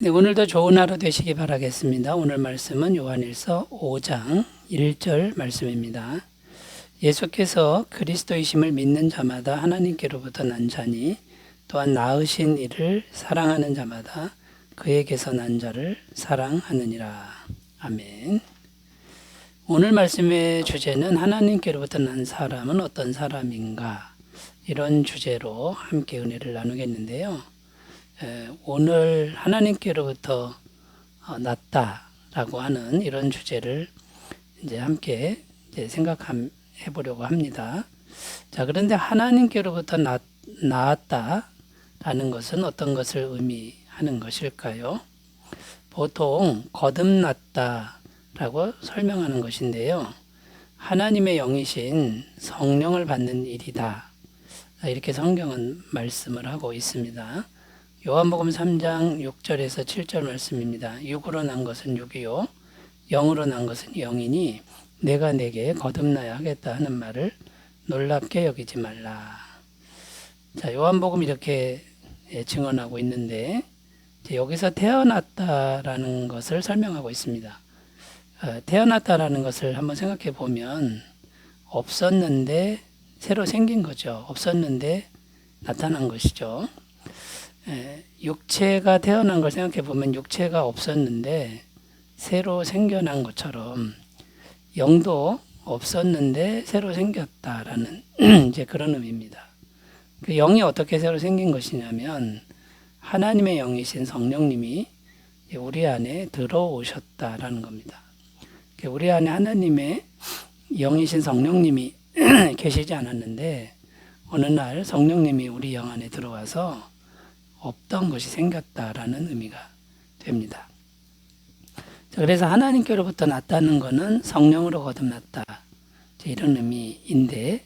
네, 오늘도 좋은 하루 되시기 바라겠습니다. 오늘 말씀은 요한일서 5장 1절 말씀입니다. 예수께서 그리스도이심을 믿는 자마다 하나님께로부터 난 자니 또한 낳으신 이를 사랑하는 자마다 그에게서 난 자를 사랑하느니라. 아멘. 오늘 말씀의 주제는 하나님께로부터 난 사람은 어떤 사람인가, 이런 주제로 함께 은혜를 나누겠는데요. 오늘 하나님께로부터 났다라고 하는 이런 주제를 이제 함께 생각해 보려고 합니다. 자, 그런데 하나님께로부터 나았다라는 것은 어떤 것을 의미하는 것일까요? 보통 거듭났다라고 설명하는 것인데요. 하나님의 영이신 성령을 받는 일이다, 이렇게 성경은 말씀을 하고 있습니다. 요한복음 3장 6절에서 7절 말씀입니다. 육으로 난 것은 육이요 영으로 난 것은 영이니 내가 내게 거듭나야 하겠다 하는 말을 놀랍게 여기지 말라. 자, 요한복음 이렇게 증언하고 있는데 여기서 태어났다라는 것을 설명하고 있습니다. 태어났다라는 것을 한번 생각해 보면 없었는데 새로 생긴 거죠. 없었는데 나타난 것이죠. 육체가 태어난 걸 생각해 보면 육체가 없었는데 새로 생겨난 것처럼 영도 없었는데 새로 생겼다라는 이제 그런 의미입니다. 그 영이 어떻게 새로 생긴 것이냐면 하나님의 영이신 성령님이 우리 안에 들어오셨다라는 겁니다. 우리 안에 하나님의 영이신 성령님이 계시지 않았는데 어느 날 성령님이 우리 영 안에 들어와서 없던 것이 생겼다라는 의미가 됩니다. 그래서 하나님께로부터 났다는 것은 성령으로 거듭났다, 이런 의미인데,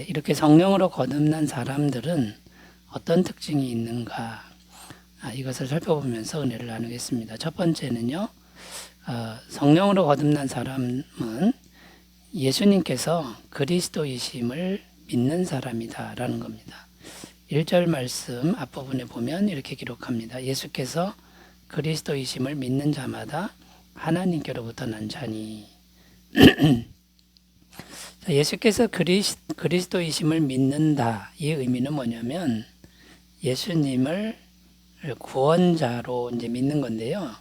이렇게 성령으로 거듭난 사람들은 어떤 특징이 있는가, 이것을 살펴보면서 은혜를 나누겠습니다. 첫 번째는요, 성령으로 거듭난 사람은 예수님께서 그리스도이심을 믿는 사람이다라는 겁니다. 1절 말씀 앞부분에 보면 이렇게 기록합니다. 예수께서 그리스도이심을 믿는 자마다 하나님께로부터 난 자니. 예수께서 그리스도이심을 믿는다, 이 의미는 뭐냐면 예수님을 구원자로 이제 믿는 건데요.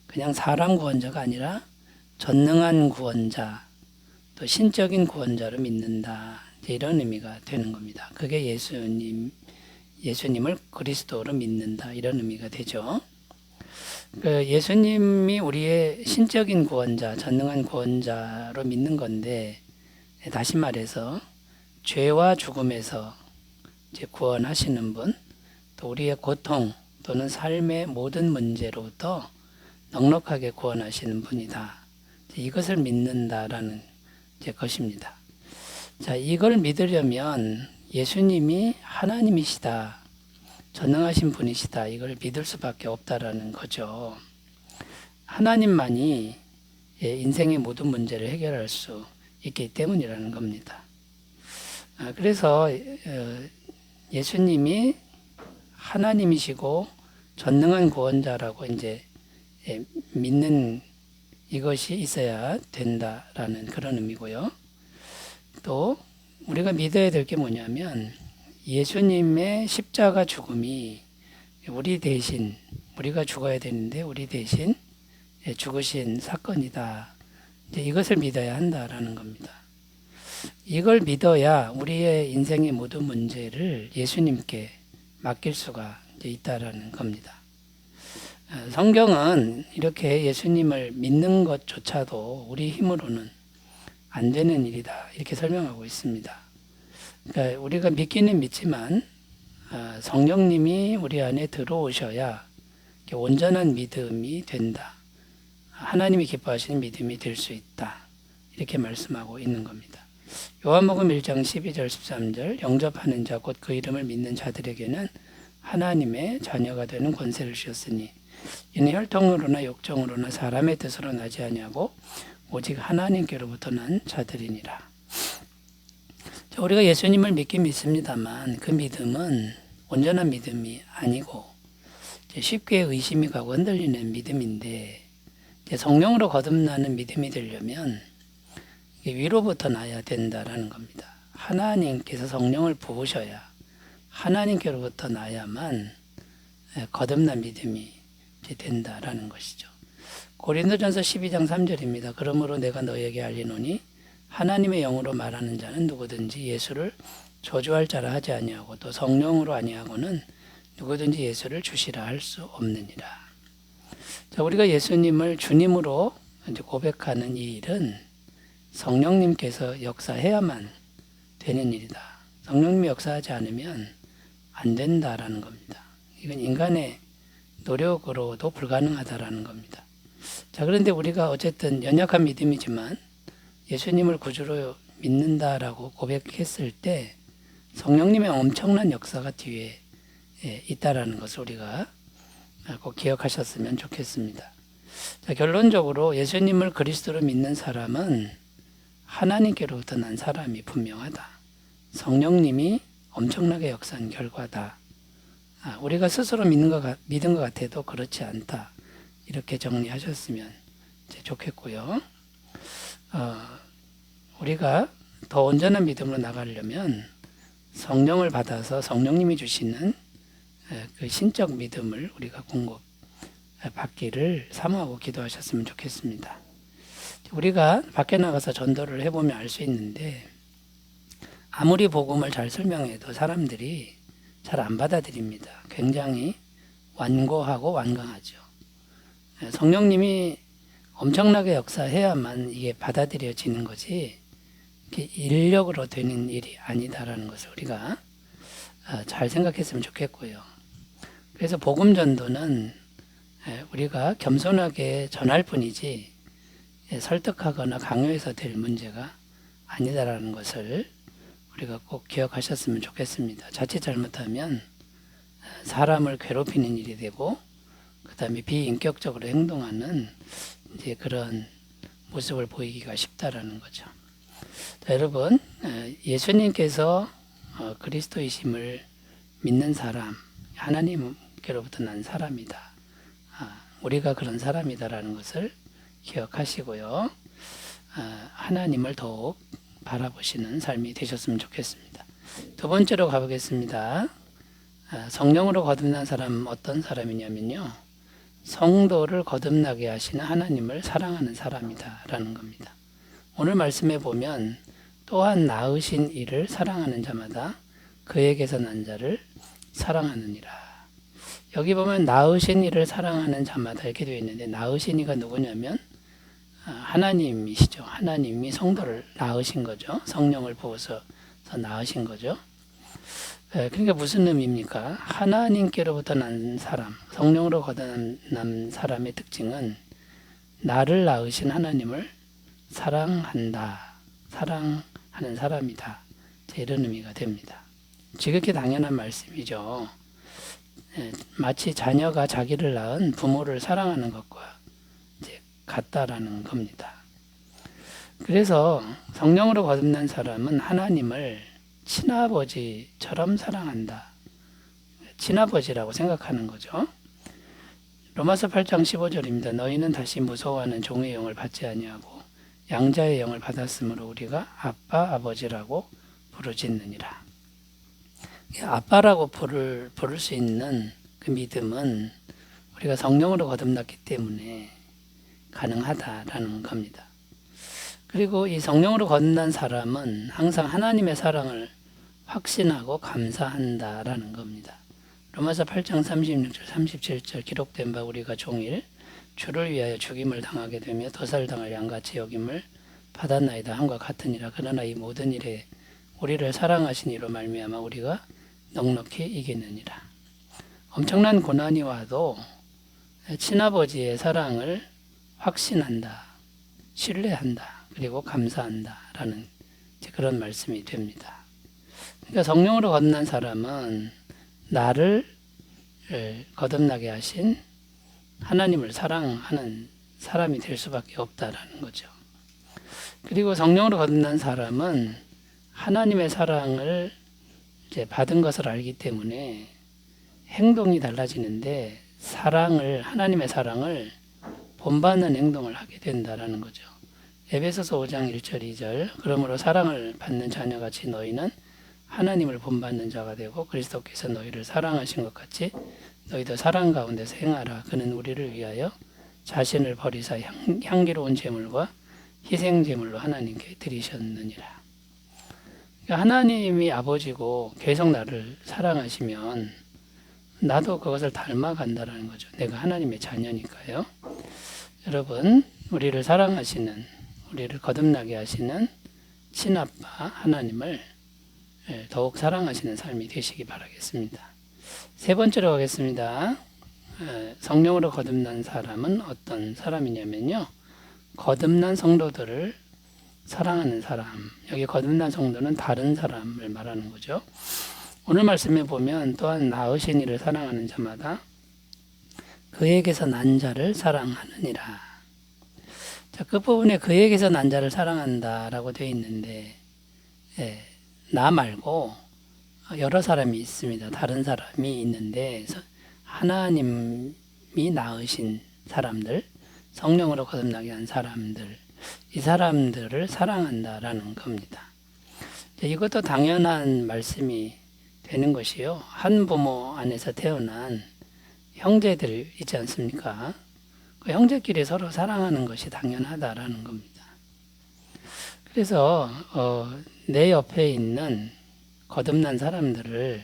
그냥 사람 구원자가 아니라 전능한 구원자, 또 신적인 구원자로 믿는다, 이런 의미가 되는 겁니다. 그게 예수님을 그리스도로 믿는다, 이런 의미가 되죠. 예수님이 우리의 신적인 구원자, 전능한 구원자로 믿는 건데, 다시 말해서 죄와 죽음에서 이제 구원하시는 분, 또 우리의 고통 또는 삶의 모든 문제로부터 넉넉하게 구원하시는 분이다, 이것을 믿는다라는 것입니다. 자, 이걸 믿으려면 예수님이 하나님이시다, 전능하신 분이시다, 이걸 믿을 수밖에 없다라는 거죠. 하나님만이 인생의 모든 문제를 해결할 수 있기 때문이라는 겁니다. 그래서 예수님이 하나님이시고 전능한 구원자라고 이제 믿는 이것이 있어야 된다라는 그런 의미고요. 또 우리가 믿어야 될 게 뭐냐면 예수님의 십자가 죽음이 우리 대신, 우리가 죽어야 되는데 우리 대신 죽으신 사건이다, 이것을 믿어야 한다라는 겁니다. 이걸 믿어야 우리의 인생의 모든 문제를 예수님께 맡길 수가 있다라는 겁니다. 성경은 이렇게 예수님을 믿는 것조차도 우리 힘으로는 안 되는 일이다, 이렇게 설명하고 있습니다. 그러니까 우리가 믿기는 믿지만 성령님이 우리 안에 들어오셔야 온전한 믿음이 된다, 하나님이 기뻐하시는 믿음이 될 수 있다, 이렇게 말씀하고 있는 겁니다. 요한복음 1장 12절 13절 영접하는 자 곧 그 이름을 믿는 자들에게는 하나님의 자녀가 되는 권세를 주셨으니 이는 혈통으로나 육정으로나 사람의 뜻으로 나지 아니하고 오직 하나님께로부터 난 자들이니라. 우리가 예수님을 믿긴 믿습니다만 그 믿음은 온전한 믿음이 아니고 이제 쉽게 의심이 가고 흔들리는 믿음인데, 이제 성령으로 거듭나는 믿음이 되려면 이게 위로부터 나야 된다라는 겁니다. 하나님께서 성령을 부으셔야, 하나님께로부터 나야만 거듭난 믿음이 이제 된다라는 것이죠. 고린도전서 12장 3절입니다. 그러므로 내가 너에게 알리노니 하나님의 영으로 말하는 자는 누구든지 예수를 저주할 자라 하지 아니하고 또 성령으로 아니하고는 누구든지 예수를 주시라 할 수 없느니라. 자, 우리가 예수님을 주님으로 이제 고백하는 이 일은 성령님께서 역사해야만 되는 일이다. 성령님이 역사하지 않으면 안 된다라는 겁니다. 이건 인간의 노력으로도 불가능하다라는 겁니다. 자, 그런데 우리가 어쨌든 연약한 믿음이지만 예수님을 구주로 믿는다라고 고백했을 때 성령님의 엄청난 역사가 뒤에 있다라는 것을 우리가 꼭 기억하셨으면 좋겠습니다. 자, 결론적으로 예수님을 그리스도로 믿는 사람은 하나님께로부터 난 사람이 분명하다. 성령님이 엄청나게 역사한 결과다. 우리가 스스로 믿은 것 같아도 그렇지 않다. 이렇게 정리하셨으면 좋겠고요. 우리가 더 온전한 믿음으로 나가려면 성령을 받아서 성령님이 주시는 그 신적 믿음을 우리가 공급받기를 사모하고 기도하셨으면 좋겠습니다. 우리가 밖에 나가서 전도를 해보면 알 수 있는데 아무리 복음을 잘 설명해도 사람들이 잘 안 받아들입니다. 굉장히 완고하고 완강하죠. 성령님이 엄청나게 역사해야만 이게 받아들여지는 거지 인력으로 되는 일이 아니다라는 것을 우리가 잘 생각했으면 좋겠고요. 그래서 복음 전도는 우리가 겸손하게 전할 뿐이지 설득하거나 강요해서 될 문제가 아니다라는 것을 우리가 꼭 기억하셨으면 좋겠습니다. 자칫 잘못하면 사람을 괴롭히는 일이 되고 그 다음에 비인격적으로 행동하는 이제 그런 모습을 보이기가 쉽다라는 거죠. 자, 여러분, 예수님께서 그리스도이심을 믿는 사람, 하나님께로부터 난 사람이다. 우리가 그런 사람이다라는 것을 기억하시고요. 하나님을 더욱 바라보시는 삶이 되셨으면 좋겠습니다. 두 번째로 가보겠습니다. 성령으로 거듭난 사람은 어떤 사람이냐면요. 성도를 거듭나게 하시는 하나님을 사랑하는 사람이다라는 겁니다. 오늘 말씀에 보면 또한 낳으신 이를 사랑하는 자마다 그에게서 난 자를 사랑하느니라. 여기 보면 낳으신 이를 사랑하는 자마다 이렇게 되어 있는데 낳으신 이가 누구냐면 하나님이시죠. 하나님이 성도를 낳으신 거죠. 성령을 부어서 낳으신 거죠. 그러니까 무슨 의미입니까? 하나님께로부터 난 사람, 성령으로 거듭난 사람의 특징은 나를 낳으신 하나님을 사랑한다, 사랑하는 사람이다. 이런 의미가 됩니다. 지극히 당연한 말씀이죠. 마치 자녀가 자기를 낳은 부모를 사랑하는 것과 같다라는 겁니다. 그래서 성령으로 거듭난 사람은 하나님을 친아버지처럼 사랑한다. 친아버지라고 생각하는 거죠. 로마서 8장 15절입니다. 너희는 다시 무서워하는 종의 영을 받지 아니하고 양자의 영을 받았으므로 우리가 아빠 아버지라고 부르짖느니라. 아빠라고 부를 수 있는 그 믿음은 우리가 성령으로 거듭났기 때문에 가능하다라는 겁니다. 그리고 이 성령으로 거듭난 사람은 항상 하나님의 사랑을 확신하고 감사한다라는 겁니다. 로마서 8장 36절 37절 기록된 바 우리가 종일 주를 위하여 죽임을 당하게 되며 도살당할 양같이 여김을 받았나이다 함과 같으니라. 그러나 이 모든 일에 우리를 사랑하신 이로 말미암아 우리가 넉넉히 이기느니라. 엄청난 고난이 와도 친아버지의 사랑을 확신한다, 신뢰한다, 그리고 감사한다라는 그런 말씀이 됩니다. 그러니까 성령으로 거듭난 사람은 나를 거듭나게 하신 하나님을 사랑하는 사람이 될 수밖에 없다라는 거죠. 그리고 성령으로 거듭난 사람은 하나님의 사랑을 이제 받은 것을 알기 때문에 행동이 달라지는데 하나님의 사랑을 본받는 행동을 하게 된다라는 거죠. 에베소서 5장 1절 2절 그러므로 사랑을 받는 자녀같이 너희는 하나님을 본받는 자가 되고 그리스도께서 너희를 사랑하신 것 같이 너희도 사랑 가운데서 행하라. 그는 우리를 위하여 자신을 버리사 향기로운 제물과 희생 제물로 하나님께 드리셨느니라. 그러니까 하나님이 아버지고 계속 나를 사랑하시면 나도 그것을 닮아간다라는 거죠. 내가 하나님의 자녀니까요. 여러분, 우리를 사랑하시는, 우리를 거듭나게 하시는 친아빠 하나님을 더욱 사랑하시는 삶이 되시기 바라겠습니다. 세 번째로 가겠습니다. 성령으로 거듭난 사람은 어떤 사람이냐면요. 거듭난 성도들을 사랑하는 사람. 여기 거듭난 성도는 다른 사람을 말하는 거죠. 오늘 말씀에 보면 또한 낳으신 이를 사랑하는 자마다 그에게서 난 자를 사랑하느니라. 자, 끝부분에 그에게서 난 자를 사랑한다라고 되어 있는데 나 말고 여러 사람이 있습니다. 다른 사람이 있는데 하나님이 낳으신 사람들, 성령으로 거듭나게 한 사람들, 이 사람들을 사랑한다라는 겁니다. 이것도 당연한 말씀이 되는 것이요. 한 부모 안에서 태어난 형제들 있지 않습니까? 그 형제끼리 서로 사랑하는 것이 당연하다라는 겁니다. 그래서 내 옆에 있는 거듭난 사람들을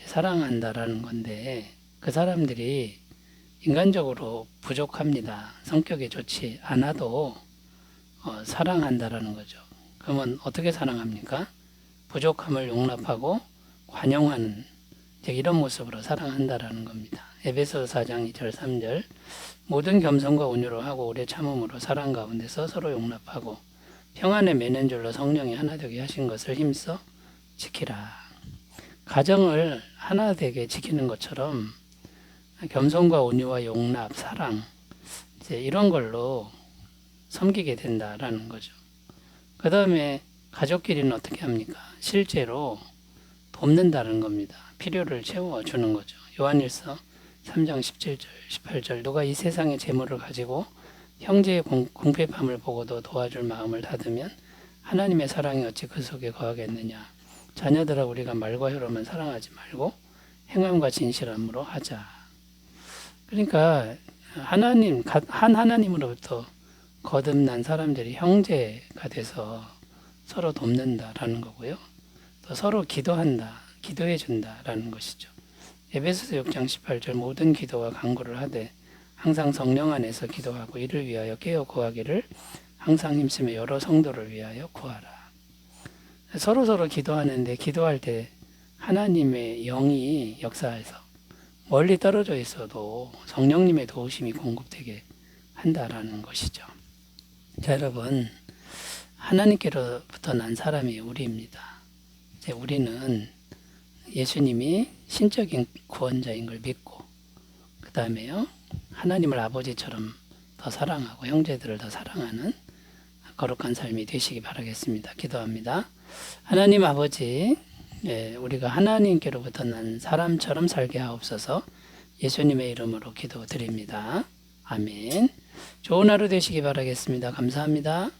사랑한다라는 건데 그 사람들이 인간적으로 부족합니다. 성격이 좋지 않아도 사랑한다라는 거죠. 그러면 어떻게 사랑합니까? 부족함을 용납하고 관용하는 이런 모습으로 사랑한다라는 겁니다. 에베소서 4장 2절 3절 모든 겸손과 온유로 하고 오래 참음으로 사랑 가운데서 서로 용납하고 평안에 매는 줄로 성령이 하나 되게 하신 것을 힘써 지키라. 가정을 하나 되게 지키는 것처럼 겸손과 온유와 용납, 사랑 이런 걸로 섬기게 된다라는 거죠. 그 다음에 가족끼리는 어떻게 합니까? 실제로 돕는다는 겁니다. 필요를 채워주는 거죠. 요한일서 3장 17절, 18절 누가 이 세상의 재물을 가지고 형제의 궁핍함을 보고도 도와줄 마음을 닫으면 하나님의 사랑이 어찌 그 속에 거하겠느냐. 자녀들아 우리가 말과 혀로만 사랑하지 말고 행함과 진실함으로 하자. 그러니까 한 하나님으로부터 거듭난 사람들이 형제가 돼서 서로 돕는다라는 거고요. 또 서로 기도한다, 기도해 준다라는 것이죠. 에베소서 6장 18절 모든 기도와 간구를 하되 항상 성령 안에서 기도하고 이를 위하여 깨어 구하기를 항상 힘쓰며 여러 성도를 위하여 구하라. 서로 기도하는데 기도할 때 하나님의 영이 역사해서 멀리 떨어져 있어도 성령님의 도우심이 공급되게 한다라는 것이죠. 자, 여러분, 하나님께로부터 난 사람이 우리입니다. 이제 우리는 예수님이 신적인 구원자인 걸 믿고 그 다음에요 하나님을 아버지처럼 더 사랑하고 형제들을 더 사랑하는 거룩한 삶이 되시기 바라겠습니다. 기도합니다. 하나님 아버지, 우리가 하나님께로부터 난 사람처럼 살게 하옵소서. 예수님의 이름으로 기도드립니다. 아멘. 좋은 하루 되시기 바라겠습니다. 감사합니다.